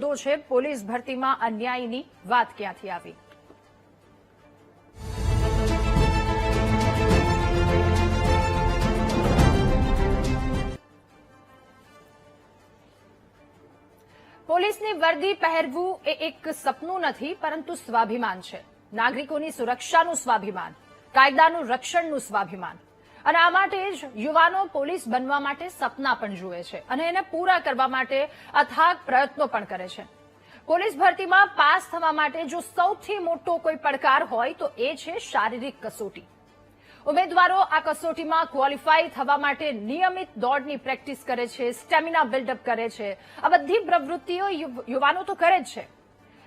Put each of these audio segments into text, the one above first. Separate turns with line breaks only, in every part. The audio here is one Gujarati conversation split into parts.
મુદ્દો છે પોલીસ ભરતીમાં અન્યાયની વાત ક્યાંથી આવી? પોલીસની વર્દી પહેરવું એ એક સપનું નથી, પરંતુ સ્વાભિમાન છે. નાગરિકોની સુરક્ષાનું સ્વાભિમાન, કાયદાનું રક્ષણનું સ્વાભિમાન. અને આ માટે જ યુવાનો પોલીસ બનવા માટે સપના પણ જુએ છે અને એને પૂરા કરવા માટે અથાગ પ્રયત્નો પણ કરે છે. પોલીસ ભરતીમાં પાસ થવા માટે જો સૌથી મોટો કોઈ પડકાર હોય તો એ છે શારીરિક કસોટી. ઉમેદવારો આ કસોટીમાં ક્વોલિફાય થવા માટે નિયમિત દોડની પ્રેક્ટિસ કરે છે, સ્ટેમિના બિલ્ડઅપ કરે છે. આ બધી પ્રવૃત્તિઓ યુવાનો તો કરે જ છે.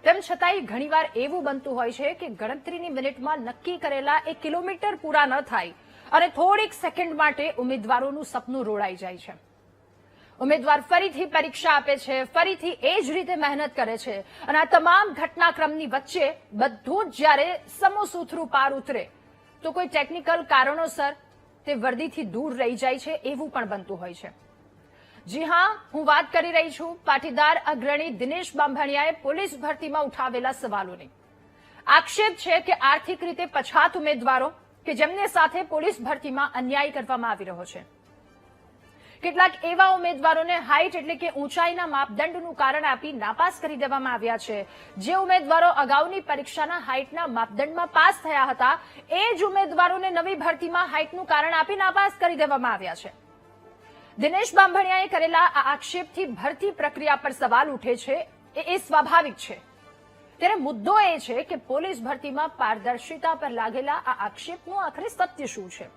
તેમ છતાંય ઘણીવાર એવું બનતું હોય છે કે ગણતરીની મિનિટમાં નક્કી કરેલા 1 કિલોમીટર પૂરા ન થાય અને થોડીક સેકન્ડ માટે ઉમેદવારોનું સપનું રોડાઈ જાય છે. ઉમેદવાર ફરીથી પરીક્ષા આપે છે, ફરીથી એ જ રીતે મહેનત કરે છે અને આ તમામ ઘટનાક્રમની વચ્ચે બધું જ જ્યારે સમોસૂથરું પાર ઉતરે તો કોઈ ટેકનિકલ કારણોસર તે વર્દીથી દૂર રહી જાય છે એવું પણ બનતું હોય છે. જી હા, હું વાત કરી રહી છું પાટીદાર અગ્રણી દિનેશ બાંભણિયાએ પોલીસ ભરતીમાં ઉઠાવેલા સવાલોની. આક્ષેપ છે કે આર્થિક રીતે પછાત ઉમેદવારો કે જેમને સાથે પોલીસ ભરતીમાં અન્યાય કરવામાં આવી રહ્યો છે. કેટલાક એવા ઉમેદવારોને હાઇટ એટલે કે ઊંચાઈના માપદંડનું કારણ આપી નાપાસ કરી દેવામાં આવ્યા છે. જે ઉમેદવારો અગાઉની પરીક્ષાના હાઇટના માપદંડમાં પાસ થયા હતા એ જ ઉમેદવારોને નવી ભરતીમાં હાઇટનું કારણ આપી નાપાસ કરી દેવામાં આવ્યા છે. દિનેશ બાંભણિયાએ કરેલા આ આક્ષેપથી ભરતી પ્રક્રિયા પર સવાલ ઉઠે છે એ સ્વાભાવિક છે. ત્યારે મુદ્દો એ છે કે પોલીસ ભરતીમાં પારદર્શિતા પર લાગેલા આ આક્ષેપનું આખરે સત્ય શું છે?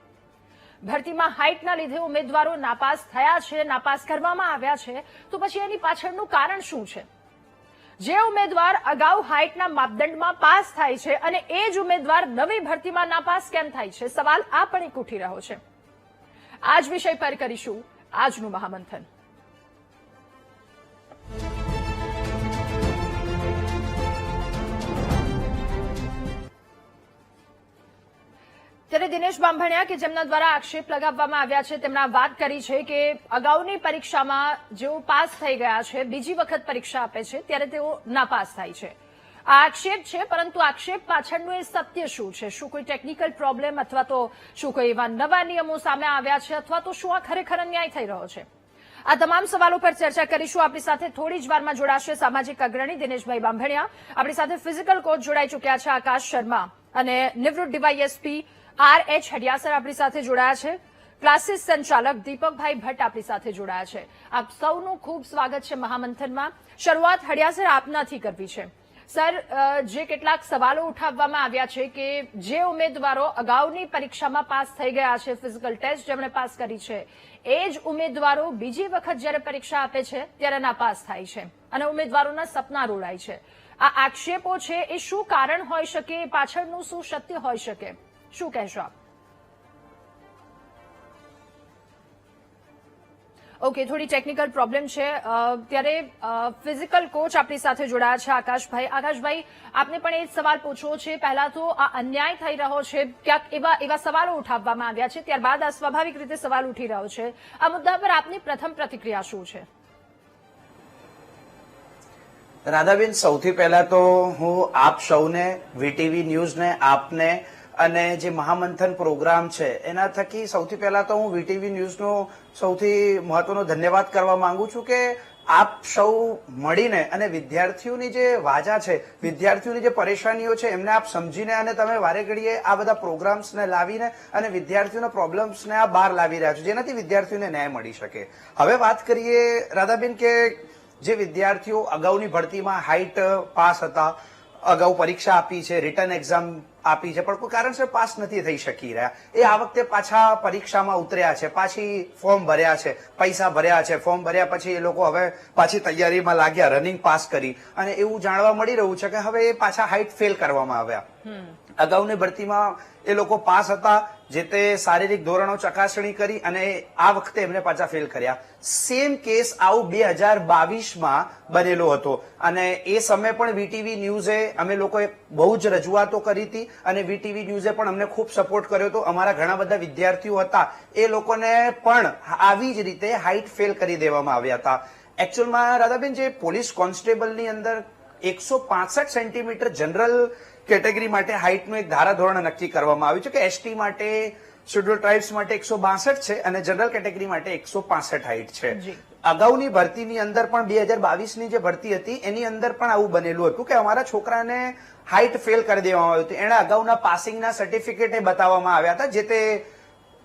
ભરતીમાં હાઇટના લીધે ઉમેદવારો નાપાસ થયા છે, નાપાસ કરવામાં આવ્યા છે, તો પછી એની પાછળનું કારણ શું છે? જે ઉમેદવાર અગાઉ હાઇટના માપદંડમાં પાસ થાય છે અને એ જ ઉમેદવાર નવી ભરતીમાં નાપાસ કેમ થાય છે? સવાલ આ પણ એક ઉઠી રહ્યો છે. આ જ વિષય પર કરીશું આજનું મહામંથન. ત્યારે દિનેશ બાંભણિયા કે જેમના દ્વારા આક્ષેપ લગાવવામાં આવ્યા છે તેમણે વાત કરી છે કે અગાઉની પરીક્ષામાં જેઓ પાસ થઈ ગયા છે, બીજી વખત પરીક્ષા આપે છે ત્યારે તેઓ નાપાસ થાય છે. આ આક્ષેપ છે, પરંતુ આક્ષેપ પાછળનું એ સત્ય શું છે? શું કોઈ ટેકનિકલ પ્રોબ્લેમ અથવા તો શું કોઈ એવા નવા નિયમો સામે આવ્યા છે અથવા તો શું આ ખરેખર અન્યાય થઈ રહ્યો છે? આ તમામ સવાલો પર ચર્ચા કરીશું. આપણી સાથે થોડી જ વારમાં જોડાશે સામાજિક અગ્રણી દિનેશભાઈ બાંભણિયા. આપણી સાથે ફિઝિકલ કોચ જોડાઈ ચૂક્યા છે આકાશ શર્મા અને નિવૃત્ત ડીવાયએસપી RH હડિયાસર આપણી સાથે જોડાયા છે. ક્લાસીસ સંચાલક દીપકભાઈ ભટ્ટ આપણી સાથે જોડાયા છે. આપ સૌનું ખૂબ સ્વાગત છે મહામંથનમાં. શરૂઆત હડિયાસર આપનાથી કરવી છે. સર, જે કેટલાક સવાલો ઉઠાવવામાં આવ્યા છે કે જે ઉમેદવારો અગાઉની પરીક્ષામાં પાસ થઈ ગયા છે, ફિઝિકલ ટેસ્ટ જેમણે પાસ કરી છે, એ જ ઉમેદવારો બીજી વખત જ્યારે પરીક્ષા આપે છે ત્યારે નાપાસ થાય છે અને ઉમેદવારોના સપના રોડાય છે. આ આક્ષેપો છે એ શું કારણ હોઈ શકે? એ પાછળનું શું સત્ય હોઈ શકે? શું કહેશો આપ? ઓકે, થોડી ટેકનિકલ પ્રોબ્લેમ છે. ત્યારે ફિઝિકલ કોચ આપણી સાથે જોડાયા છે આકાશભાઈ. આકાશભાઈ, આપને પણ એ જ સવાલ પૂછવો છે. પહેલા તો આ અન્યાય થઈ રહ્યો છે, ક્યાંક એવા સવાલો ઉઠાવવામાં આવ્યા છે, ત્યારબાદ આ સ્વાભાવિક રીતે સવાલ ઉઠી રહ્યો છે. આ મુદ્દા પર આપની પ્રથમ પ્રતિક્રિયા શું છે?
રાધાબેન, સૌથી પહેલા તો હું આપ સૌને, વીટીવી ન્યૂઝને, આપને અને જે મહામંથન પ્રોગ્રામ છે એના થકી સૌથી પહેલા તો હું વીટીવી ન્યૂઝનો સૌથી મહત્વનો ધન્યવાદ કરવા માંગુ છું કે આપ સૌ મળીને અને વિદ્યાર્થીઓની જે વાજા છે, વિદ્યાર્થીઓની જે પરેશાનીઓ છે એમને આપ સમજીને અને તમે વારે ઘડીએ આ બધા પ્રોગ્રામ્સને લાવીને અને વિદ્યાર્થીઓના પ્રોબ્લેમ્સને આ બહાર લાવી રહ્યા છો, જેનાથી વિદ્યાર્થીઓને ન્યાય મળી શકે. હવે વાત કરીએ રાધાબેન કે જે વિદ્યાર્થીઓ અગાઉની ભરતીમાં હાઇટ પાસ હતા, અગાઉ પરીક્ષા આપી છે, રિટર્ન એક્ઝામ આપી છે, પણ કોઈ કારણસર પાસ નથી થઈ શકી રહ્યા, એ આ વખતે પાછા પરીક્ષામાં ઉતર્યા છે, પાછી ફોર્મ ભર્યા છે, પૈસા ભર્યા છે, ફોર્મ ભર્યા પછી એ લોકો હવે પાછી તૈયારીમાં લાગ્યા, રનિંગ પાસ કરી અને એવું જાણવા મળી રહ્યું છે કે હવે એ પાછા હાઇટ ફેલ કરવામાં આવ્યા. અગાઉની ભરતીમાં એ લોકો પાસ હતા, જે તે શારીરિક ધોરણો ચકાસણી કરી અને આ વખતે એમને પાછા ફેલ કર્યા. સેમ કેસ આવું 2022માં બનેલો હતો અને એ સમયે પણ વીટીવી ન્યૂઝે અમે લોકોએ બહુ જ રજૂઆતો કરી હતી અને વીટીવી ન્યૂઝે પણ અમને ખૂબ સપોર્ટ કર્યો હતો. અમારા ઘણા બધા વિદ્યાર્થીઓ હતા, એ લોકોને પણ આવી જ રીતે હાઇટ ફેલ કરી દેવામાં આવ્યા હતા. એકચ્યુઅલમાં રાધાબેન જે પોલીસ કોન્સ્ટેબલની અંદર 165 સેન્ટીમીટર જનરલ કેટેગરી માટે હાઇટનું એક ધારાધોરણ નક્કી કરવામાં આવ્યું છે કે એસટી માટે શેડ્યુલ ટ્રાઇબ્સ માટે 162 છે અને જનરલ કેટેગરી માટે 165 હાઇટ છે. અગાઉની ભરતીની અંદર પણ 2022ની જે ભરતી હતી એની અંદર પણ આવું બનેલું હતું કે અમારા છોકરાને હાઇટ ફેલ કરી દેવામાં આવ્યું હતું. એને અગાઉના પાસિંગના સર્ટિફિકેટ બતાવવામાં આવ્યા હતા. જે તે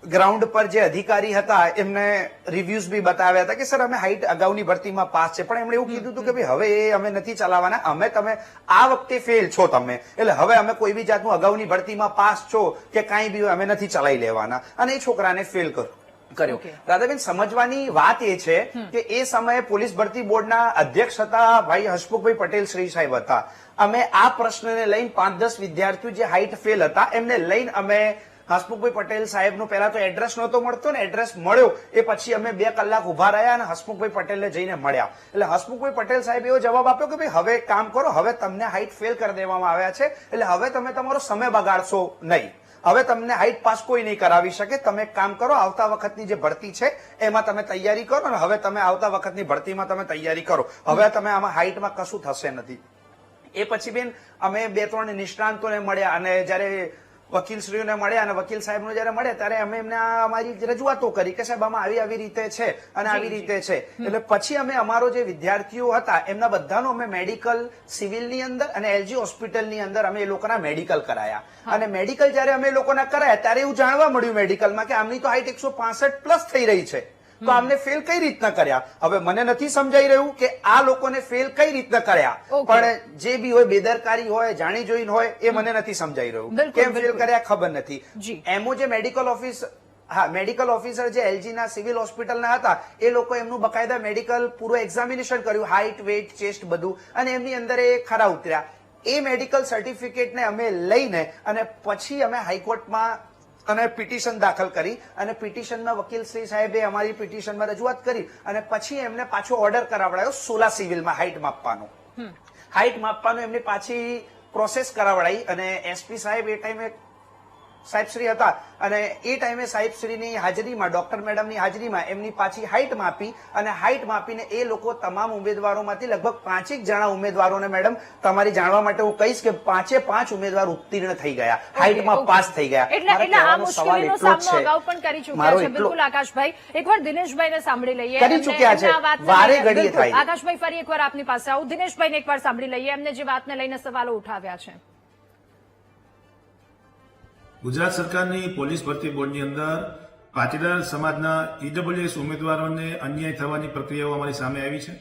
ગ્રાઉન્ડ પર જે અધિકારી હતા એમને રિવ્યુઝ બી બતાવ્યા હતા કે સર અમે હાઇટ અગાઉની ભરતીમાં પાસ છે, પણ એમણે એવું કીધું હતું કે ભાઈ હવે એ અમે નથી ચલાવવાના, તમે આ વખતે ફેલ છો તમે, એટલે હવે અમે કોઈ બી જાતનું અગાઉની ભરતીમાં પાસ છો કે કાંઈ બી અમે નથી ચલાવી લેવાના, અને એ છોકરાને ફેલ કર્યો. રાધાબેન સમજવાની વાત એ છે કે એ સમયે પોલીસ ભરતી બોર્ડના અધ્યક્ષ હતા ભાઈ હસમુખભાઈ પટેલ શ્રી સાહેબ હતા. અમે આ પ્રશ્નને લઈને 5-10 વિદ્યાર્થીઓ જે હાઇટ ફેલ હતા એમને લઈને અમે હસમુખભાઈ પટેલ સાહેબનું પહેલા તો એડ્રેસ નહોતો મળતો ને એડ્રેસ મળ્યો એ પછી અમે 2 કલાક ઉભા રહ્યા અને હસમુખભાઈ પટેલને જઈને મળ્યા. એટલે હસમુખભાઈ પટેલ સાહેબ એવો જવાબ આપ્યો કે ભાઈ હવે કામ કરો, હવે તમને હાઇટ ફેલ કરી દેવામાં આવ્યા છે એટલે હવે તમે તમારો સમય બગાડશો નહીં, હવે તમને હાઇટ પાસ કોઈ નહીં કરાવી શકે, તમે એક કામ કરો, આવતા વખતની જે ભરતી છે એમાં તમે તૈયારી કરો અને હવે તમે આવતા વખતની ભરતીમાં તમે તૈયારી કરો, હવે તમે આમાં હાઇટમાં કશું થશે નથી. એ પછી બેન અમે 2-3 નિષ્ણાંતોને મળ્યા અને જયારે વકીલશ્રીઓને મળ્યા અને વકીલ સાહેબને જયારે મળ્યા ત્યારે અમે એમને અમારી રજૂઆતો કરી કે સાહેબ આમાં આવી રીતે છે અને આવી રીતે છે. એટલે પછી અમે અમારો જે વિદ્યાર્થીઓ હતા એમના બધાનો અમે મેડિકલ સિવિલની અંદર અને એલજી હોસ્પિટલની અંદર અમે એ લોકોના મેડિકલ કરાયા. અને મેડિકલ જયારે અમે એ લોકોના કરાયા ત્યારે એવું જાણવા મળ્યું મેડિકલમાં કે આમની તો હાઇટ 165 પ્લસ થઈ રહી છે, તો આમને ફેલ કઈ રીતના કર્યા. હવે મને નથી સમજાઈ રહ્યું કે આ લોકોને ફેલ કઈ રીતના કર્યા, પણ જે બી હોય બેદરકારી હોય જાણી જોઈને હોય એ મને નથી સમજાઈ રહ્યું કેમ ફેલ કર્યા ખબર નથી. એમો જે મેડિકલ ઓફિસર જે એલજી ના સિવિલ હોસ્પિટલના હતા એ લોકો એમનું બકાયદા મેડિકલ પૂરું એક્ઝામિનેશન કર્યું, હાઇટ વેઇટ ચેસ્ટ બધું, અને એમની અંદર એ ખરા ઉતર્યા. એ મેડિકલ સર્ટિફિકેટને અમે લઈને અને પછી અમે હાઈકોર્ટમાં અને પિટિશન દાખલ કરી અને પિટિશનમાં વકીલ શ્રી સાહેબે અમારી પિટિશનમાં રજૂઆત કરી અને પછી એમને પાછો ઓર્ડર કરાવડાયો 16 સિવિલમાં હાઇટ માપવાનો એમની પાછી પ્રોસેસ કરાવડાઈ. અને એસપી સાહેબ એ ટાઈમે સાહેબશ્રી હતા અને એ ટાઈમે સાહેબશ્રીની હાજરીમાં ડોક્ટર મેડમની હાજરીમાં એમની પાછી હાઇટ માપી અને હાઇટ માપીને એ લોકો તમામ ઉમેદવારોમાંથી લગભગ 5 જણા ઉમેદવારોને મેડમ તમારી જાણવા માટે હું કહીશ કે 5 ઉમેદવાર ઉત્તીર્ણ થઈ ગયા, હાઇટમાં પાસ થઈ ગયા.
એટલે આ મુશ્કેલીનો સામનો અગાઉ પણ કરી ચૂક્યા છે. બિલકુલ આકાશભાઈ, એકવાર દિનેશભાઈને સાંભળી લઈએ.
કરી ચૂક્યા છે, વારે ઘડીએ થાય.
આકાશભાઈ ફરી એકવાર આપની પાસે આવું, દિનેશભાઈને એકવાર સાંભળી લઈએ, એમને જે વાતને લઈને સવાલો ઉઠાવ્યા છે.
ગુજરાત સરકારની પોલીસ ભરતી બોર્ડની અંદર પાટીદાર સમાજના ઈડબ્લ્યુએસ ઉમેદવારોને અન્યાય થવાની પ્રક્રિયાઓ અમારી સામે આવી છે.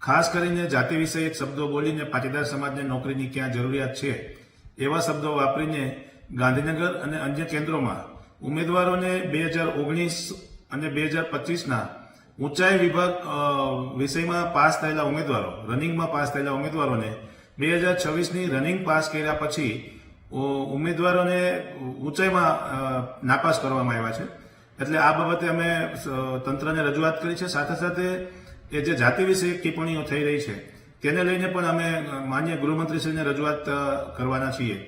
ખાસ કરીને જાતિ વિષયક શબ્દો બોલીને પાટીદાર સમાજને નોકરીની ક્યાં જરૂરિયાત છે એવા શબ્દો વાપરીને ગાંધીનગર અને અન્ય કેન્દ્રોમાં ઉમેદવારોને 2019 અને 2025ના ઊંચાઈ વિભાગ વિષયમાં પાસ થયેલા ઉમેદવારો, રનિંગમાં પાસ થયેલા ઉમેદવારોને 2026ની રનિંગ પાસ કર્યા પછી ઉમેદવારોને ઊંચાઈમાં નાપાસ કરવામાં આવ્યા છે. એટલે આ બાબતે અમે તંત્રને રજૂઆત કરી છે. સાથે સાથે એ જે જાતિ વિષયક ટિપ્પણીઓ થઈ રહી છે તેને લઈને પણ અમે માન્ય ગૃહમંત્રીશ્રીને રજૂઆત કરવાના છીએ.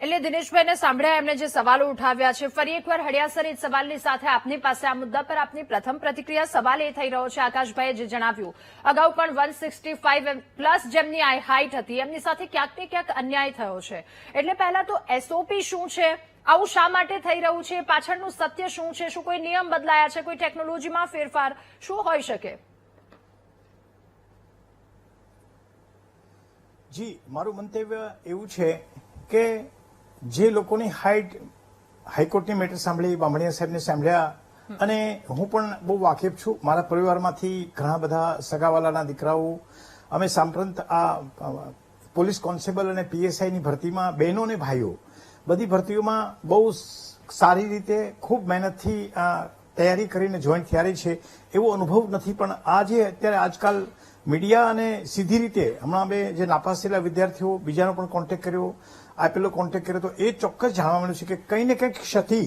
એટલે દિનેશભાઈને સાંભળ્યા, એમને જે સવાલો ઉઠાવ્યા છે. ફરી એકવાર હડિયાસર એ સવાલની સાથે આપની પાસે આ મુદ્દા પર આપની પ્રથમ પ્રતિક્રિયા. સવાલ એ થઈ રહ્યો છે, આકાશભાઈએ જે જણાવ્યું અગાઉ પણ 165 પ્લસ જેમની હાઇટ હતી એમની સાથે ક્યાંક ને ક્યાંક અન્યાય થયો છે. એટલે પહેલા તો એસઓપી શું છે, આવું શા માટે થઈ રહ્યું છે, પાછળનું સત્ય શું છે, શું કોઈ નિયમ બદલાયા છે, કોઈ ટેકનોલોજીમાં ફેરફાર શું હોઈ શકે?
જી, મારું મંતવ્ય એવું છે કે જે લોકોની હાઇટ હાઈકોર્ટની મેટર સાંભળી, બામણીયા સાહેબને સાંભળ્યા, અને હું પણ બહુ વાકેફ છું. મારા પરિવારમાંથી ઘણા બધા સગાવાલાના દીકરાઓ, અમે સાંપ્રત આ પોલીસ કોન્સ્ટેબલ અને પીએસઆઈની ભરતીમાં બહેનો અને ભાઈઓ બધી ભરતીઓમાં બહુ સારી રીતે ખૂબ મહેનતથી તૈયારી કરીને જોઈન થયા છે. એવો અનુભવ નથી, પણ આ જે અત્યારે આજકાલ મીડિયા અને સીધી રીતે હમણાં અમે જે નાપાસ થયેલા વિદ્યાર્થીઓ બીજાનો પણ કોન્ટેક્ટ કર્યો, આપેલો કોન્ટેક્ટ કર્યો, તો એ ચોક્કસ જાણવા મળ્યું છે કે કંઈ ને કંઈક ક્ષતિ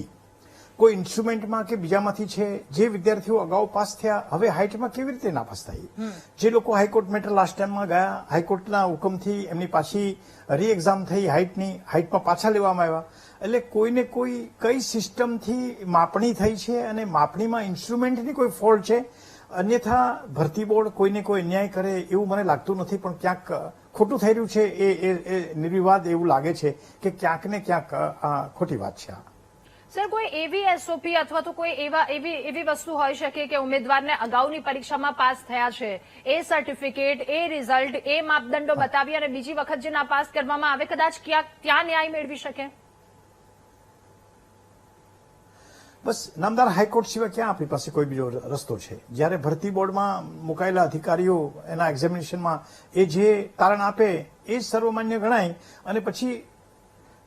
કોઈ ઇન્સ્ટ્રુમેન્ટમાં કે બીજામાંથી છે. જે વિદ્યાર્થીઓ અગાઉ પાસ થયા હવે હાઇટમાં કેવી રીતે નાપાસ થાય? જે લોકો હાઈકોર્ટ મેટર લાસ્ટ ટાઈમમાં ગયા, હાઈકોર્ટના હુકમથી એમની પાછી રી એક્ઝામ થઈ, હાઇટમાં પાછા લેવામાં આવ્યા. એટલે કોઈને કોઈ કઈ સિસ્ટમથી માપણી થઈ છે અને માપણીમાં ઇન્સ્ટ્રુમેન્ટની કોઈ ફોલ્ટ છે, અન્યથા ભરતી બોર્ડ કોઈને કોઈ અન્યાય કરે એવું મને લાગતું નથી, પણ ક્યાંક ખોટું થઈ રહ્યું છે એ નિર્વિવાદ એવું લાગે છે કે ક્યાંક ને ક્યાંક આ ખોટી વાત છે.
સર, કોઈ એવી એસઓપી અથવા તો કોઈ એવી વસ્તુ હોઈ શકે કે ઉમેદવારને અગાઉની પરીક્ષામાં પાસ થયા છે એ સર્ટિફિકેટ, એ રિઝલ્ટ, એ માપદંડો બતાવી અને બીજી વખત જે નાપાસ કરવામાં આવે કદાચ ક્યાંક ત્યાં ન્યાય મેળવી શકે?
બસ નામદાર હાઈકોર્ટ સિવાય ક્યાં આપણી પાસે કોઈ બીજો રસ્તો છે? જ્યારે ભરતી બોર્ડમાં મુકાયેલા અધિકારીઓ એના એક્ઝામિનેશનમાં એ જે તારણ આપે એ જ સર્વમાન્ય ગણાય અને પછી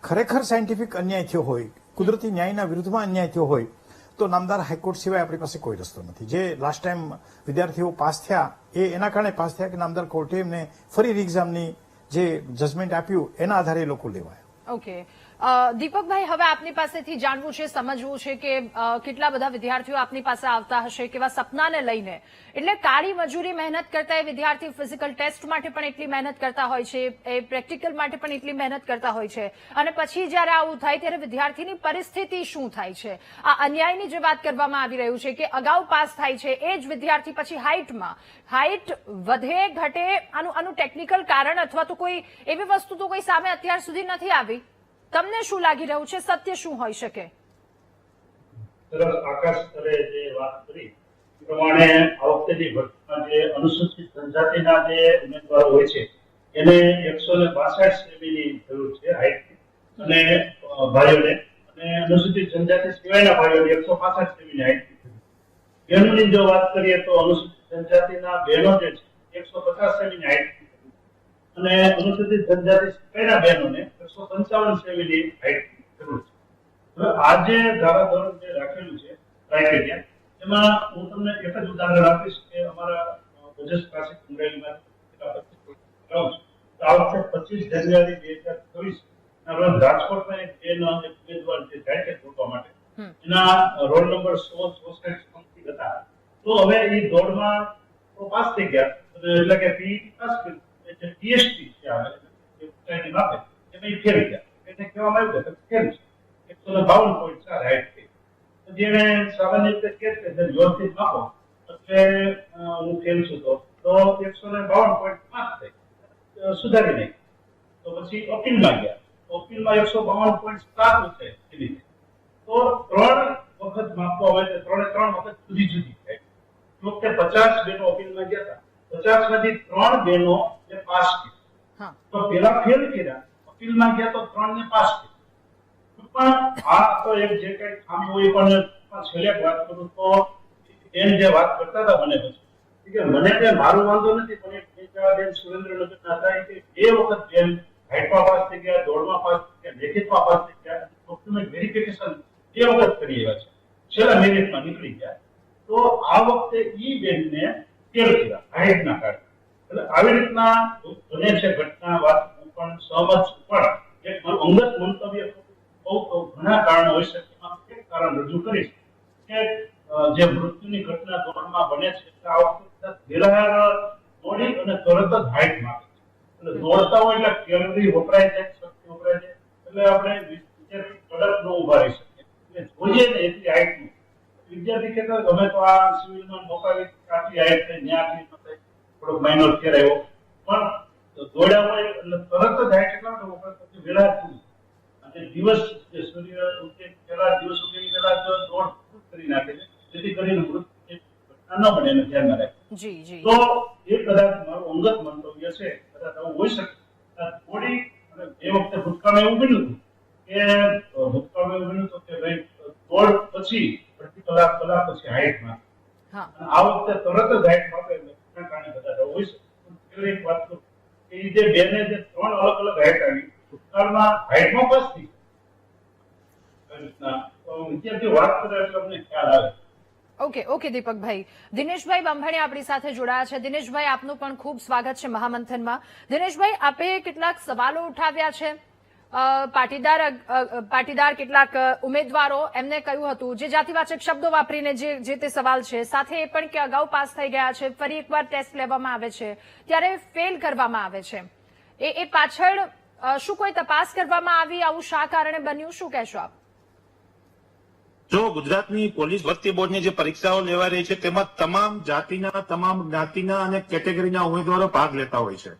ખરેખર સાયન્ટિફિક અન્યાય થયો હોય, કુદરતી ન્યાયના વિરુદ્ધમાં અન્યાય થયો હોય તો નામદાર હાઈકોર્ટ સિવાય આપણી પાસે કોઈ રસ્તો નથી. જે લાસ્ટ ટાઈમ વિદ્યાર્થીઓ પાસ થયા એ એના કારણે પાસ થયા કે નામદાર કોર્ટે એમને ફરી એક્ઝામની જે જજમેન્ટ આપ્યું એના આધારે એ લોકો લેવાયા.
ઓકે, દીપકભાઈ, હવે આપની પાસેથી જાણવું છે, સમજવું છે કે કેટલા બધા વિદ્યાર્થીઓ આપની પાસે આવતા હશે, કેવા સપનાને લઈને. એટલે કાળી મજૂરી મહેનત કરતા એ વિદ્યાર્થી ફિઝિકલ ટેસ્ટ માટે પણ એટલી મહેનત કરતા હોય છે, એ પ્રેક્ટિકલ માટે પણ એટલી મહેનત કરતા હોય છે, અને પછી જ્યારે આવું થાય ત્યારે વિદ્યાર્થીની પરિસ્થિતિ શું થાય છે? આ અન્યાયની જે વાત કરવામાં આવી રહ્યું છે કે અગાઉ પાસ થાય છે એ જ વિદ્યાર્થી પછી હાઇટ વધે ઘટે, આનું ટેકનિકલ કારણ અથવા તો કોઈ એવી વસ્તુ તો કોઈ સામે અત્યાર સુધી નથી આવી. તમને શું લાગી રહ્યું છે, સત્ય શું હોઈ શકે?
સરસ આકાશ સરે જે વાત કરી એ પ્રમાણે આ વખતેની ભરતીમાં જે અનુસૂચિત જનજાતિના જે ઉમેદવારો હોય છે એને 162 સેમીની જરૂર છે હાઈટ, અને ભાઈઓને, અને અનુસૂચિત જનજાતિ સિવાયના ભાઈઓને 165 સેમીની હાઈટ. બહેનોની જો વાત કરીએ તો અનુસૂચિત જનજાતિના બહેનો જે છે 150 સેમીની હાઈટ, અને અનુસૂચિત જનજાતિ સિવાયના બહેનોને 155 સેમીની હાઈટ જરૂર છે. હવે આ જે ધારાધોરણ જે રાખેલું છે ક્રાઇટેરિયા, એમાં હું તમને એક જ ઉદાહરણ આપીશ કે અમારા ઓજસ પાસે અમરેલીમાં આ વખતે 25 જાન્યુઆરી 2024 ના રોજ રાજકોટમાં એક ઉમેદવાર જે જાય છે દોડવા માટે, એના રોલ નંબર 164 હતા. તો હવે એ દોડમાં પાસ થઈ ગયા, એટલે કે પીઈટી પાસ કર્યું, ટીએસટી છે આવે ટ્રેનિંગ આપે એમાં ફેરી ગયા. એને કહેવામાં આવ્યું કે ફેલ છે, 152.4 હાઈટ થઈ. જેને સામાન્ય રીતે કહે છે કે વ્યવસ્થિત આપો એટલે હું ફેલ છું તો 152.5 થઈ, સુધારી નહીં. તો પછી અપીલમાં ગયા, અપીલમાં 152.7 છે. તો 3 વખત માપવા હોય તો 3 વખત જુદી જુદી થાય. વખતે 50 બહેનો અપીલમાં ગયા હતા, 50 માંથી 3 બહેનો પાસ થઈ. તો પેલા ફેલ કર્યા, અપીલમાં ગયા તો 3 ને પાસ કર્યા. પણ આ તો એક જે કઈ ખામી હોય, પણ છેલ્લે વાત કરું તો બેન જે વાત કરતા હતા મને પછી કે મને કે મારું વાંધો નથી, પણ એક બેન સુરેન્દ્રનગરના હતા કે 2 વખત બેન હાઈટમાં પાસ થઈ ગયા, દોડમાં પાસ થઈ ગયા, લેખિતમાં પાસ થઈ ગયા, ડોક્યુમેન્ટ વેરિફિકેશન 2 વખત કરી એવા છે, છેલ્લા મેરિટમાં નીકળી ગયા. તો આ વખતે ઈ બેનને ફેલ કર્યા હાઈટના કારણે. એટલે આવી રીતના બને છે ઘટના. વાત હું પણ સહમત છું, પણ એક મારું અંગત મંતવ્ય બહુ ઘણા કારણો હોઈ શકે. એમાં એક કારણ રજૂ કરીશ કે જે મૃત્યુની ઘટના દોડમાં બને છે આ વખતે વેલાહાર દોડી અને તરત જ હાઈટ માંગે છે. એટલે દોડતા હોય એટલે કેલરી વપરાય છે, શક્તિ વપરાય છે, એટલે આપણે વિદ્યાર્થી કડક ન ઉભા રહી શકીએ. એટલે જોઈએ ને એટલી હાઈટનું વિદ્યાર્થી કહેતા ગમે તો આ સિવિલમાં નોકરી આટલી હાઈટ થઈ, ત્યાં થોડોક માઇનોર ફેર આવ્યો, પણ દોડ્યા હોય એટલે તરત જ હાઈટ એટલા માટે વપરાય પછી વેલા પૂરું. અને દિવસ જે સૂર્ય ઉગે પહેલા દિવસ ઉગે પહેલા દોડ પૂરું કરી નાખે છે, જેથી કરીને મૃત્યુ ઘટના ન બને એને ધ્યાનમાં રાખે. તો એ કદાચ મારું અંગત મંતવ્ય છે, કદાચ આવું હોઈ શકે. થોડી એ વખતે ભૂતકાળમાં એવું બન્યું હતું કે ભાઈ દોડ પછી અડધી કલાક પછી હાઈટમાં, આ વખતે તરત જ હાઈટમાં આપે એટલે કારણે કદાચ આવું હોઈ શકે. એક વાત કરું કે એ જે બેને જે 3 અલગ અલગ હાઈટ આવી, ભૂતકાળમાં હાઈટમાં પાસ થઈ વિદ્યાર્થીઓ વાત કરે એટલે અમને ખ્યાલ આવે.
ઓકે દીપકભાઈ. દિનેશભાઈ બાંભણિયા આપણી સાથે જોડાયા છે. દિનેશભાઈ, આપનું પણ ખૂબ સ્વાગત છે મહામંથનમાં. દિનેશભાઈ, આપે કેટલાક સવાલો ઉઠાવ્યા છે. પાટીદાર કેટલાક ઉમેદવારો એમને કહ્યું હતું, જે જાતિવાચક શબ્દો વાપરીને જે તે સવાલ છે, સાથે એ પણ કે અગાઉ પાસ થઈ ગયા છે, ફરી એકવાર ટેસ્ટ લેવામાં આવે છે ત્યારે ફેલ કરવામાં આવે છે. એ પાછળ શું કોઈ તપાસ કરવામાં આવી? આવું શા કારણે બન્યું? શું કહેશો આપ?
જો ગુજરાતની પોલીસ ભરતી બોર્ડની જે પરીક્ષાઓ લેવાઈ રહી છે તેમાં તમામ જાતિના, તમામ જ્ઞાતિના અને કેટેગરીના ઉમેદવારો ભાગ લેતા હોય છે.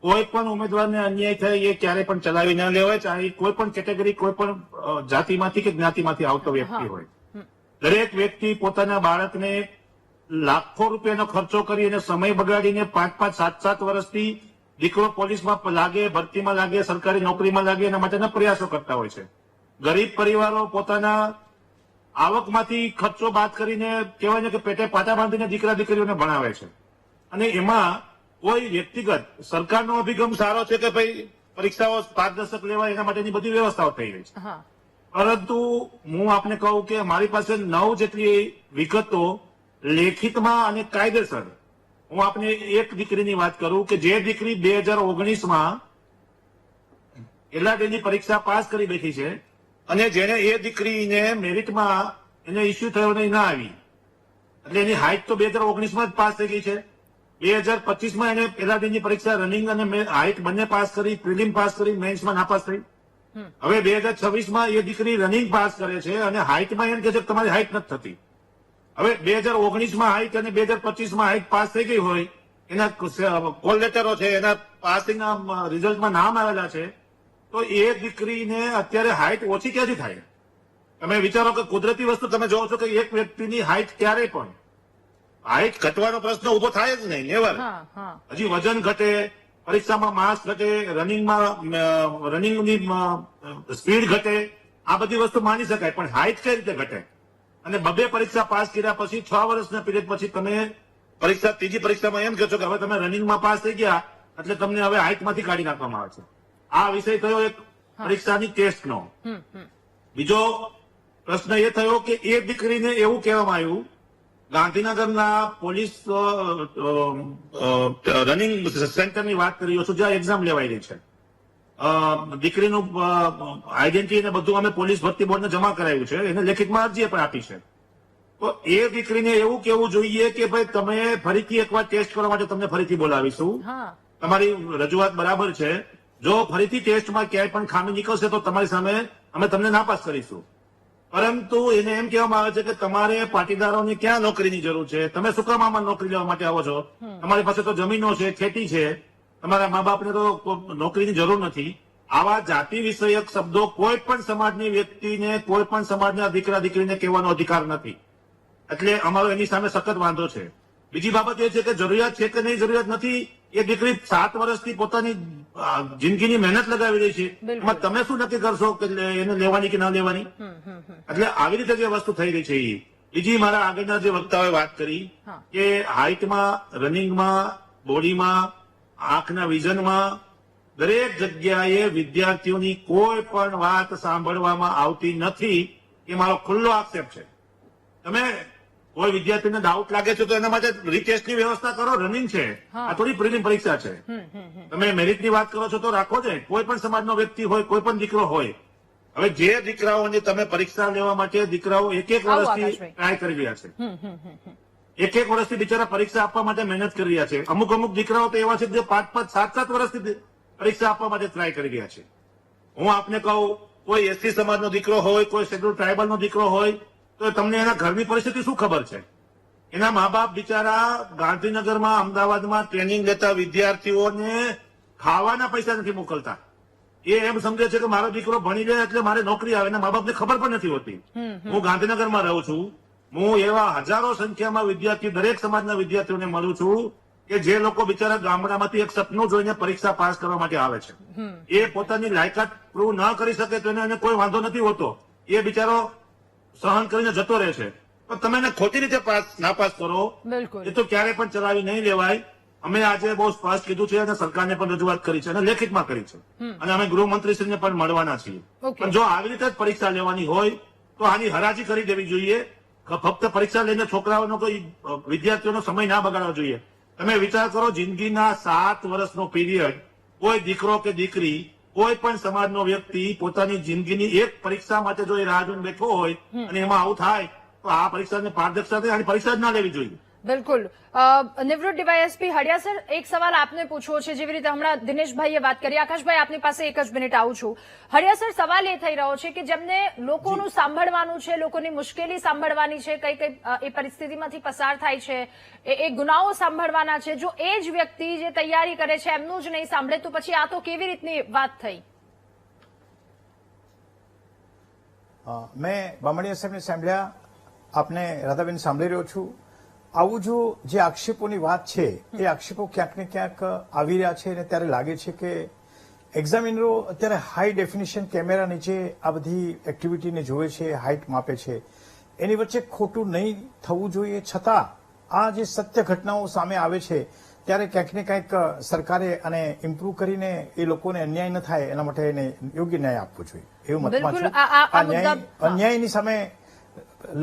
કોઈ પણ ઉમેદવારને અન્યાય થાય એ ક્યારે પણ ચલાવી ન લેવાય, ચાહે કોઈ પણ કેટેગરી, કોઈ પણ જાતિમાંથી કે જ્ઞાતિમાંથી આવતો વ્યક્તિ હોય. દરેક વ્યક્તિ પોતાના બાળકને લાખો રૂપિયાનો ખર્ચો કરી અને સમય બગાડીને 5-5, 7-7 વર્ષથી દીકરો પોલીસમાં લાગે, ભરતીમાં લાગે, સરકારી નોકરીમાં લાગે એના માટેના પ્રયાસો કરતા હોય છે. ગરીબ પરિવારો પોતાના આવકમાંથી ખર્ચો બાદ કરીને કહેવાય ને કે પેટે પાટા બાંધીને દીકરા દીકરીઓને ભણાવે છે. અને એમાં કોઈ વ્યક્તિગત સરકારનો અભિગમ સારો છે કે ભાઈ પરીક્ષાઓ પારદર્શક લેવાય એના માટેની બધી વ્યવસ્થાઓ થઈ રહી છે. પરંતુ હું આપને કહું કે મારી પાસે 9 જેટલી વિગતો લેખિતમાં અને કાયદેસર, હું આપને એક દીકરીની વાત કરું કે જે દીકરી 2019માં એલઆરડીની પરીક્ષા પાસ કરી બેઠી છે અને જેને એ દીકરીને મેરિટમાં એને ઇસ્યુ થયો નહીં ના આવી, એટલે એની હાઈટ તો 2019માં જ પાસ થઈ ગઈ છે. 2025માં એને એલઆરડીની પરીક્ષા રનિંગ અને હાઈટ બંને પાસ કરી, પ્રિલિમ પાસ કરી, મેન્સમાં નાપાસ થઈ. હવે 2026માં એ દીકરી રનિંગ પાસ કરે છે અને હાઈટમાં એમ કે છે કે તમારી હાઈટ નથી થતી. હવે 2019માં હાઈટ અને 2025માં હાઈટ પાસ થઈ ગઈ હોય, એના કોલ લેટરો છે, એના પાસિંગના રિઝલ્ટમાં નામ આવેલા છે, તો એ દીકરીને અત્યારે હાઈટ ઓછી ક્યાંથી થાય? તમે વિચારો કે કુદરતી વસ્તુ તમે જોવો છો કે એક વ્યક્તિની હાઈટ ક્યારેય પણ હાઈટ ઘટવાનો પ્રશ્ન ઉભો થાય જ નહીં, નેવર. હજી વજન ઘટે, પરીક્ષામાં માર્ક્સ ઘટે, રનિંગની સ્પીડ ઘટે, આ બધી વસ્તુ માની શકાય, પણ હાઈટ કઈ રીતે ઘટે? અને 2 પરીક્ષા પાસ કર્યા પછી 6 વર્ષના પીરિયડ પછી તમે ત્રીજી પરીક્ષામાં એમ કહો છો કે હવે તમે રનિંગમાં પાસ થઈ ગયા એટલે તમને હવે હાઈટમાંથી કાઢી નાખવામાં આવે છે. આ વિષય થયો એક પરીક્ષાની ટેસ્ટનો. બીજો પ્રશ્ન એ થયો કે એ દીકરીને એવું કહેવામાં આવ્યું, ગાંધીનગરના પોલીસ રનિંગ સેન્ટરની વાત કરી છું જ્યાં એક્ઝામ લેવાઈ રહી છે. દીકરીનું આઈડેન્ટિટી ને બધું અમે પોલીસ ભરતી બોર્ડને જમા કરાવ્યું છે, એને લેખિતમાં અરજી પણ આપી છે. તો એ દીકરીને એવું કહેવું જોઈએ કે ભાઈ તમે ફરીથી એકવાર ટેસ્ટ કરવા માટે તમને ફરીથી બોલાવીશું, તમારી રજૂઆત બરાબર છે, જો ફરીથી ટેસ્ટમાં ક્યાંય પણ ખામી નીકળશે તો તમારી સામે અમે તમને નાપાસ કરીશું. પરંતુ એને એમ કહેવામાં આવે છે કે તમારે પાટીદારોની ક્યાં નોકરીની જરૂર છે, તમે શું કામ આમાં નોકરી લેવા માટે આવો છો, તમારી પાસે તો જમીનો છે, ખેતી છે, તમારા મા બાપને તો નોકરીની જરૂર નથી. આવા જાતિ વિષયક શબ્દો કોઈ પણ સમાજની વ્યક્તિને, કોઈ પણ સમાજના દીકરા દીકરીને કહેવાનો અધિકાર નથી. એટલે અમારો એની સામે સખત વાંધો છે. બીજી બાબત એ છે કે જરૂરિયાત છે કે નહીં જરૂરિયાત નથી, એ દીકરી 7 વર્ષથી પોતાની જિંદગીની મહેનત લગાવી રહી છે, એમાં તમે શું નક્કી કરશો કે એને લેવાની કે ના લેવાની? એટલે આવી રીતે જે વસ્તુ થઈ રહી છે. બીજી મારા આગળના જે વક્તાઓએ વાત કરી કે હાઈટમાં, રનિંગમાં, બોડીમાં, આંખના વિઝનમાં દરેક જગ્યાએ વિદ્યાર્થીઓની કોઈ પણ વાત સાંભળવામાં આવતી નથી, એ મારો ખુલ્લો આક્ષેપ છે. તમે કોઈ વિદ્યાર્થીને ડાઉટ લાગે છે તો એના માટે રીટેસ્ટની વ્યવસ્થા કરો, રનિંગ છે, આ થોડી પ્રિલિમ પરીક્ષા છે. તમે મેરિટની વાત કરો છો તો રાખો છે, કોઈ પણ સમાજનો વ્યક્તિ હોય, કોઈ પણ દીકરો હોય. હવે જે દીકરાઓને તમે પરીક્ષા લેવા માટે દીકરાઓ 1-1 વર્ષથી ટ્રાય કરી રહ્યા છે, 1-1 વર્ષથી બિચારા પરીક્ષા આપવા માટે મહેનત કરી રહ્યા છે. અમુક દીકરાઓ તો એવા છે જે 5-5, 7-7 વર્ષથી પરીક્ષા આપવા માટે ટ્રાય કરી રહ્યા છે. હું આપને કહું, કોઈ એસટી સમાજનો દીકરો હોય, કોઈ શેડ્યુલ ટ્રાઇબલનો દીકરો હોય, તો તમને એના ઘરની પરિસ્થિતિ શું ખબર છે? એના મા બાપ બિચારા ગાંધીનગરમાં, અમદાવાદમાં ટ્રેનિંગ લેતા વિદ્યાર્થીઓને ખાવાના પૈસા નથી મોકલતા. એ એમ સમજે છે કે મારો દીકરો ભણી લે એટલે મારે નોકરી આવે, એના મા બાપને ખબર પણ નથી હોતી. હું ગાંધીનગરમાં રહું છું, હું એવા હજારો સંખ્યામાં વિદ્યાર્થી, દરેક સમાજના વિદ્યાર્થીઓને મળું છું કે જે લોકો બિચારા ગામડામાંથી એક સપનું જોઈને પરીક્ષા પાસ કરવા માટે આવે છે. એ પોતાની લાયકાત પ્રૂવ ન કરી શકે તો એને કોઈ વાંધો નથી હોતો, એ બિચારો સહન કરીને જતો રહે છે. પણ તમે એને ખોટી રીતે નાપાસ કરો એ તો ક્યારેય પણ ચલાવી નહીં લેવાય. અમે આજે બહુ સ્પષ્ટ કીધું છે અને સરકારને પણ રજૂઆત કરી છે અને લેખિતમાં કરી છે, અને અમે ગૃહમંત્રીશ્રીને પણ મળવાના છીએ. પણ જો આવી રીતે જ પરીક્ષા લેવાની હોય તો આની હરાજી કરી દેવી જોઈએ. ફક્ત પરીક્ષા લઈને છોકરાઓનો કોઈ વિદ્યાર્થીઓનો સમય ના બગાડવો જોઈએ. તમે વિચાર કરો, જિંદગીના 7 વર્ષનો પીરિયડ કોઈ દીકરો કે દીકરી, કોઈ પણ સમાજનો વ્યક્તિ પોતાની જિંદગીની એક પરીક્ષા માટે જો એ રાહ જોઈને બેઠો હોય અને એમાં આવું થાય તો આ પરીક્ષાને પારદર્શકતા, આની પરીક્ષા જ ના લેવી જોઈએ.
બિલકુલ નિવૃત્ત ડીવાયએસપી હડિયાસર, એક સવાલ આપને પૂછવો છે. જેવી રીતે હમણાં દિનેશભાઈએ વાત કરી, આકાશભાઈ આપની પાસે એક જ મિનિટ આવું છું. હડિયાસર, સવાલ એ થઈ રહ્યો છે કે જેમને લોકોનું સાંભળવાનું છે, લોકોની મુશ્કેલી સાંભળવાની છે, કઈ કઈ એ પરિસ્થિતિમાંથી પસાર થાય છે, એ ગુનાઓ સાંભળવાના છે, જો એ જ વ્યક્તિ જે તૈયારી કરે છે એમનું જ નહીં સાંભળે તો પછી આ તો કેવી રીતની વાત થઈ?
મેં બામણીયા સાહેબને સાંભળ્યા, આપને રાધાબેન સાંભળી રહ્યો છું. આવું જો જે આક્ષેપોની વાત છે એ આક્ષેપો ક્યાંક ને ક્યાંક આવી રહ્યા છે અને ત્યારે લાગે છે કે એક્ઝામિનરો અત્યારે હાઈ ડેફિનેશન કેમેરા નીચે આ બધી એક્ટિવિટીને જોવે છે, હાઇટ માપે છે. એની વચ્ચે ખોટું નહીં થવું જોઈએ, છતાં આ જે સત્ય ઘટનાઓ સામે આવે છે ત્યારે ક્યાંક ને ક્યાંક સરકારે અને ઇમ્પ્રુવ કરીને એ લોકોને અન્યાય ન થાય એના માટે એને યોગ્ય ન્યાય આપવો જોઈએ એવું મતમાં છું. અન્યાયની સામે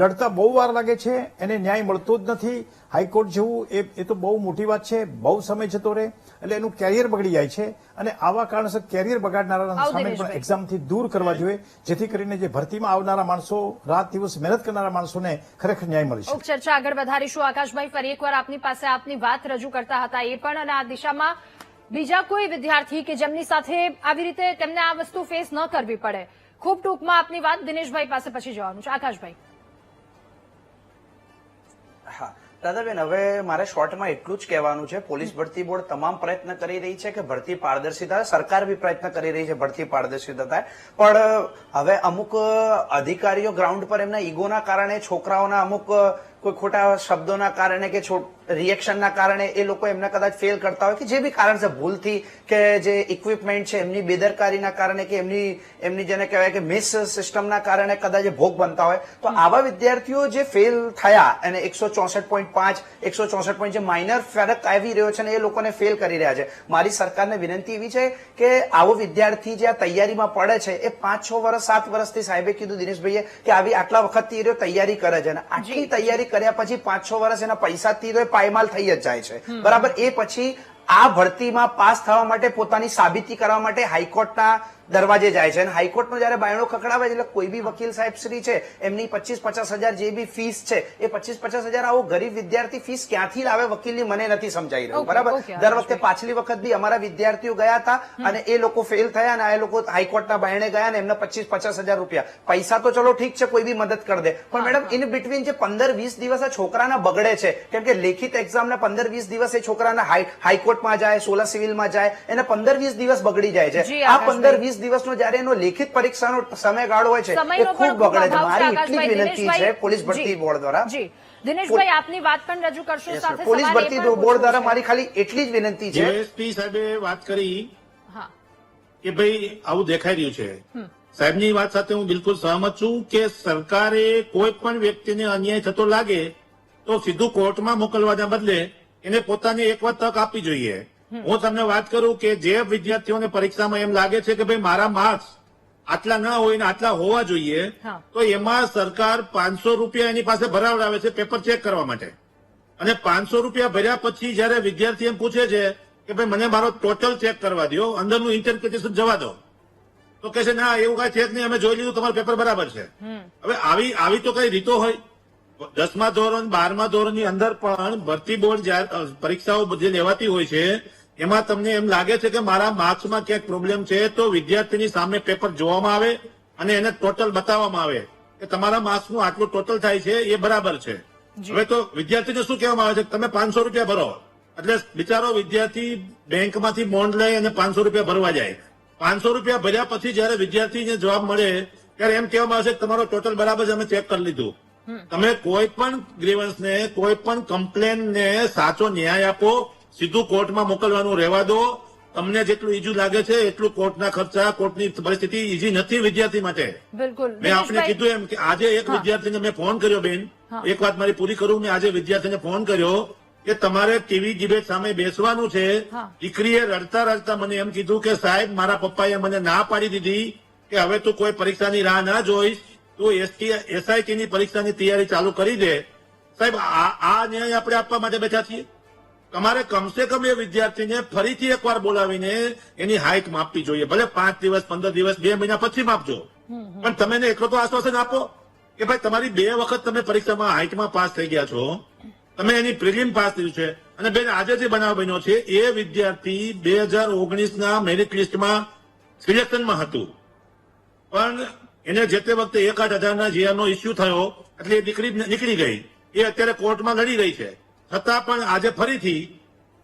લડતા બહુ વાર લાગે છે, એને ન્યાય મળતો જ નથી. હાઈકોર્ટ જેવું એ તો બહુ મોટી વાત છે, બહુ સમય જતો રહે એટલે એનું કેરિયર બગડી જાય છે. અને આવા કારણસર કેરિયર બગાડનારા સામે પણ એક્ઝામથી દૂર કરવા જોઈએ, જેથી કરીને જે ભરતીમાં આવનારા માણસો, રાત દિવસ મહેનત કરનારા માણસોને ખરેખર ન્યાય મળી શકે.
ચર્ચા આગળ વધારીશું. આકાશભાઈ, ફરી એકવાર આપની પાસે આપની વાત રજૂ કરતા હતા એ પણ, અને આ દિશામાં બીજા કોઈ વિદ્યાર્થી કે જેમની સાથે આવી રીતે તેમને આ વસ્તુ ફેસ ન કરવી પડે. ખૂબ ટૂંકમાં આપની વાત દિનેશભાઈ પાસે પછી જવાનું છે. આકાશભાઈ.
હા દાદાબેન, હવે મારે શોર્ટમાં એટલું જ કહેવાનું છે, પોલીસ ભરતી બોર્ડ તમામ પ્રયત્ન કરી રહી છે કે ભરતી પારદર્શી થાય, સરકાર બી પ્રયત્ન કરી રહી છે ભરતી પારદર્શી થાય, પણ હવે અમુક અધિકારીઓ ગ્રાઉન્ડ પર એમના ઈગોના કારણે, છોકરાઓના અમુક કોઈ ખોટા શબ્દોના કારણે કે રિએક્શનના કારણે એ લોકો એમને કદાચ ફેલ કરતા હોય કે જે બી કારણ છે, ભૂલથી કે જે ઇક્વિપમેન્ટ છે એમની બેદરકારીના કારણે કે એમની જેને કહેવાય કે મિસ સિસ્ટમના કારણે કદાચ ભોગ બનતા હોય, તો આવા વિદ્યાર્થીઓ જે ફેલ થયા અને 164.5 164 પોઈન્ટ જે માઇનર ફરક આવી રહ્યો છે ને એ લોકોને ફેલ કરી રહ્યા છે. મારી સરકારને વિનંતી એવી છે કે આવો વિદ્યાર્થી જે આ તૈયારીમાં પડે છે એ 5-6 વર્ષ 7 વર્ષથી, સાહેબે કીધું દિનેશભાઈએ કે આવી આટલા વખતથી એ તૈયારી કરે છે અને આટલી તૈયારી કર્યા પછી 5-6 વર્ષ એના પૈસાથી તો પાયમાલ થઈ જ જાય છે, બરાબર. એ પછી આ ભરતીમાં પાસ થવા માટે, પોતાની સાબિતી કરવા માટે હાઈકોર્ટના દરવાજે જાય છે અને હાઈકોર્ટનો જયારે બાયણો ખખડાવે છે એટલે કોઈ બી વકીલ સાહેબ શ્રી છે એમની 25-50 હજાર જે બી ફીસ છે એ 25-50 હજાર આવો ગરીબ વિદ્યાર્થી ફીસ ક્યાંથી લાવે વકીલની મને નથી સમજાઈ રહ્યું, બરાબર. દર વખતે પાછલી વખત બી અમારા વિદ્યાર્થીઓ ગયા હતા અને એ લોકો ફેલ થયા અને એ લોકો હાઈકોર્ટના બાયણે ગયા અને એમને 25-50 હજાર રૂપિયા પૈસા તો ચલો ઠીક છે, કોઈ બી મદદ કરી દે, પણ મેડમ ઇન બિટવીન જે 15-20 દિવસ આ છોકરાના બગડે છે, કેમ કે લેખિત એક્ઝામના 15-20 દિવસ એ છોકરાના હાઈકોર્ટમાં જાય, 16 સિવિલમાં જાય, એને 15-20 દિવસ બગડી જાય છે. આ 15-20 દિવસનો જયારે એનો લેખિત પરીક્ષાનો સમયગાળો હોય છે એ ખૂબ બગડે છે. મારી એટલી જ વિનંતી છે પોલીસ ભરતી બોર્ડ દ્વારા.
દિનેશભાઈ, આપની વાત પણ રજૂ કરશો સાથે.
પોલીસ ભરતી બોર્ડ દ્વારા મારી ખાલી એટલી જ વિનંતી છે.
એસપી સાહેબે વાત કરી કે ભાઈ આવું દેખાઈ રહ્યું છે. સાહેબની વાત સાથે હું બિલકુલ સહમત છું કે સરકારે કોઈ પણ વ્યક્તિને અન્યાય થતો લાગે તો સીધું કોર્ટમાં મોકલવાના બદલે એને પોતાની એક વાર તક આપવી જોઈએ. હું તમને વાત કરું કે જે વિદ્યાર્થીઓને પરીક્ષામાં એમ લાગે છે કે ભાઈ મારા માર્ક્સ આટલા ના હોય ને આટલા હોવા જોઈએ, તો એમાં સરકાર 500 રૂપિયા એની પાસે ભરાવડાવે છે પેપર ચેક કરવા માટે. અને 500 રૂપિયા ભર્યા પછી જયારે વિદ્યાર્થી એમ પૂછે છે કે ભાઈ મને મારો ટોટલ ચેક કરવા દો, અંદરનું ઇન્ટરપ્રિટેશન જવા દો, તો કહે છે ના એવું કઈ ચેક નહીં, અમે જોઈ લીધું, તમારું પેપર બરાબર છે. હવે આવી તો કઈ રીતો હોય? 10મા ધોરણ 12મા ધોરણની અંદર પણ ભરતી બોર્ડ પરીક્ષાઓ જે લેવાતી હોય છે એમાં તમને એમ લાગે છે કે મારા માર્ક્સમાં ક્યાંક પ્રોબ્લેમ છે તો વિદ્યાર્થીની સામે પેપર જોવામાં આવે અને એને ટોટલ બતાવવામાં આવે કે તમારા માર્ક્સનું આટલું ટોટલ થાય છે એ બરાબર છે. હવે તો વિદ્યાર્થીને શું કહેવામાં આવે છે કે તમે 500 રૂપિયા ભરો, એટલે બિચારો વિદ્યાર્થી બેંકમાંથી બોન્ડ લઈ અને 500 રૂપિયા ભરવા જાય. 500 રૂપિયા ભર્યા પછી જયારે વિદ્યાર્થીને જવાબ મળે ત્યારે એમ કહેવામાં આવે છે કે તમારો ટોટલ બરાબર છે, અમે ચેક કરી લીધું. તમે કોઈ પણ ગ્રીવન્સને, કોઈ પણ કમ્પ્લેનને સાચો ન્યાય આપો, સીધું કોર્ટમાં મોકલવાનું રહેવા દો. તમને જેટલું ઈજુ લાગે છે એટલું કોર્ટના ખર્ચા, કોર્ટની પરિસ્થિતિ ઈજી નથી વિદ્યાર્થી માટે.
બિલકુલ.
મેં આપને કીધું એમ કે આજે એક વિદ્યાર્થીને મેં ફોન કર્યો, બેન એક વાત મારી પૂરી કરું, મેં આજે વિદ્યાર્થીને ફોન કર્યો કે તમારે ટીવી ડિબેટ સામે બેસવાનું છે. દીકરીએ રડતા રડતા મને એમ કીધું કે સાહેબ મારા પપ્પાએ મને ના પાડી દીધી કે હવે તું કોઈ પરીક્ષાની રાહ ના જોઈશ, તું એસઆઈટી ની પરીક્ષાની તૈયારી ચાલુ કરી દે. સાહેબ આ ન્યાય આપણે આપવા માટે બેઠા છીએ. તમારે કમસે કમ એ વિદ્યાર્થીને ફરીથી એકવાર બોલાવીને એની હાઇટ માપવી જોઈએ, ભલે 5 દિવસ 15 દિવસ 2 મહિના પછી માપજો, પણ તમે એટલો તો આશ્વાસન આપો કે ભાઈ તમારી 2 વખત તમે પરીક્ષામાં હાઇટમાં પાસ થઈ ગયા છો, તમે એની પ્રિલિમ પાસ થયું છે અને બેન આજે જે બનાવ બન્યો છે એ વિદ્યાર્થી 2019ના મેરિટ લિસ્ટમાં સિલેક્શનમાં હતું, પણ એને જે તે વખતે 1,8,000ના જીઆરનો ઇસ્યુ થયો એટલે એ દીકરી નીકળી ગઈ. એ અત્યારે કોર્ટમાં લડી રહી છે, છતાં પણ આજે ફરીથી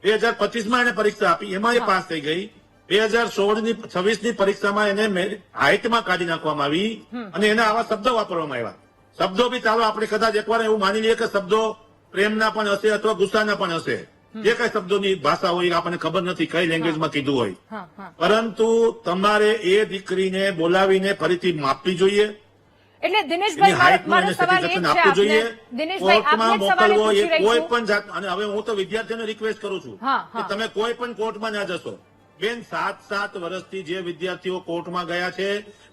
2025માં એને પરીક્ષા આપી, એમાં એ પાસ થઈ ગઈ. 2026ની પરીક્ષામાં એને હાઇટમાં કાઢી નાખવામાં આવી અને એને આવા શબ્દો વાપરવામાં આવ્યા. શબ્દો બી ચાલો આપણે કદાચ એકવાર એવું માની લઈએ કે શબ્દો પ્રેમના પણ હશે અથવા ગુસ્સાના પણ હશે, જે કઈ શબ્દોની ભાષા હોય આપણને ખબર નથી કઈ લેંગ્વેજમાં કીધું હોય, પરંતુ તમારે એ દીકરીને બોલાવીને ફરીથી માપવી જોઈએ.
એટલે
એની
દિનેશભાઈ
હાઇટમાં
મારો
એને
સવાલ એ
સેટિસ્ફેક્શન
છે
આપવું જોઈએ.
આપને દિનેશભાઈ
કોર્ટમાં
આપને સવાલ એ
મોકલવો એ
પૂછી રહી
કોઈ
છું.
પણ જાત, અને હવે હું તો વિદ્યાર્થીઓને રિક્વેસ્ટ કરું છું
હા,
કે
હા.
તમે કોઈ પણ કોર્ટમાં ના જશો. બેન 7 વર્ષથી જે વિદ્યાર્થીઓ કોર્ટમાં ગયા છે,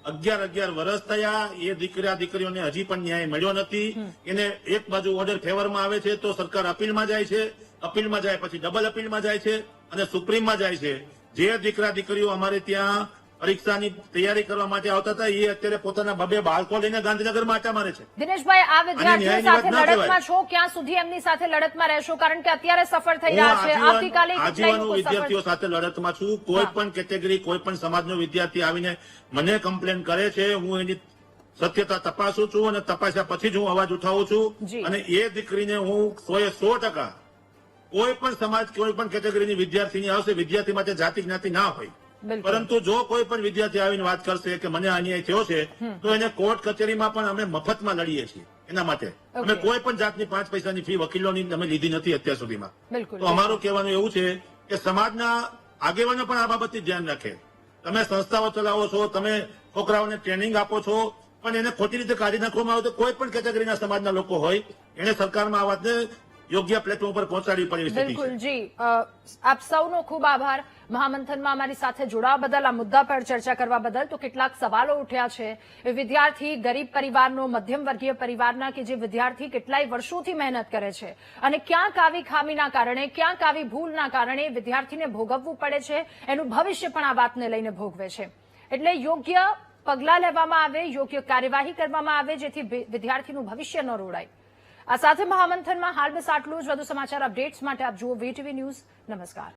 11 વર્ષ થયા, એ દીકરીઓને હજી પણ ન્યાય મળ્યો નથી. એને એક બાજુ ઓર્ડર ફેવરમાં આવે છે તો સરકાર અપીલમાં જાય છે, અપીલમાં જાય પછી ડબલ અપીલમાં જાય છે અને સુપ્રીમમાં જાય છે. જે દીકરીઓ અમારે ત્યાં પરીક્ષાની તૈયારી કરવા માટે આવતા હતા એ અત્યારે પોતાના બબે બાળકો લઈને ગાંધીનગરમાં આટા મારે છે.
દિનેશભાઈ આ વિદ્યાર્થીઓ
ન્યાયની
સાથે
વાત ના
લડતમાં
કહેવાય.
છો, ક્યાં સુધી એમની સાથે લડતમાં રહેશો? કારણ કે અત્યારે સફળ થઈ
હું
રહ્યા છે, આવતીકાલે કેટલાય
આજીવન
લોકો
વિદ્યાર્થીઓ
સફળ.
સાથે લડતમાં છું. કોઈ પણ કેટેગરી, કોઈ પણ સમાજનો વિદ્યાર્થી આવીને મને કમ્પ્લેન કરે છે, હું એની સત્યતા તપાસું છું અને તપાસ્યા પછી જ હું અવાજ ઉઠાવું છું.
જી.
અને એ દીકરીને હું 100% કોઈ પણ સમાજ, કોઈ પણ કેટેગરીની વિદ્યાર્થીની આવશે, વિદ્યાર્થી માટે જાતિ જ્ઞાતિ ના હોય,
બિલકુલ.
પરંતુ જો કોઈ પણ વિદ્યાર્થી આવીને વાત કરશે કે મને અન્યાય થયો છે, તો એને કોર્ટ કચેરીમાં પણ અમે મફતમાં લડીએ છીએ. એના માટે અમે
Okay.
કોઈ પણ જાતની 5 પૈસાની ફી વકીલોની અમે લીધી નથી અત્યાર સુધીમાં.
બિલકુલ.
તો અમારું કહેવાનું એવું છે કે સમાજના આગેવાનો પણ આ બાબતથી ધ્યાન રાખે. તમે સંસ્થાઓ ચલાવો છો, તમે છોકરાઓને ટ્રેનિંગ આપો છો, પણ એને ખોટી રીતે કાઢી નાખવામાં આવે તો કોઈ પણ કેટેગરીના સમાજના લોકો હોય એને સરકારમાં આ વાતને યોગ્ય પ્લેટફોર્મ ઉપર પહોંચાડવી પડે એવી સ્થિતિ
બિલકુલ
છે.
જી, આપ સૌનો ખૂબ આભાર મહામંથનમાં અમારી સાથે જોડાવા બદલ, આ મુદ્દા પર ચર્ચા કરવા બદલ. તો કેટલાક સવાલો ઉઠ્યા છે. એ વિદ્યાર્થી ગરીબ પરિવારનો, મધ્યમ વર્ગીય પરિવારના, કે જે વિદ્યાર્થી કેટલાય વર્ષોથી મહેનત કરે છે અને ક્યાંક આવી ખામીના કારણે, ક્યાંક આવી ભૂલના કારણે વિદ્યાર્થીને ભોગવવું પડે છે, એનું ભવિષ્ય પણ આ વાતને લઈને ભોગવે છે. એટલે યોગ્ય પગલાં લેવામાં આવે, યોગ્ય કાર્યવાહી કરવામાં આવે, જેથી વિદ્યાર્થીનું ભવિષ્ય ન રોડાય. આ સાથે મહામંથનમાં હાલ બસ આટલું જ. વધુ સમાચાર અપડેટ્સ માટે આપ જુઓ VTV ન્યૂઝ. નમસ્કાર.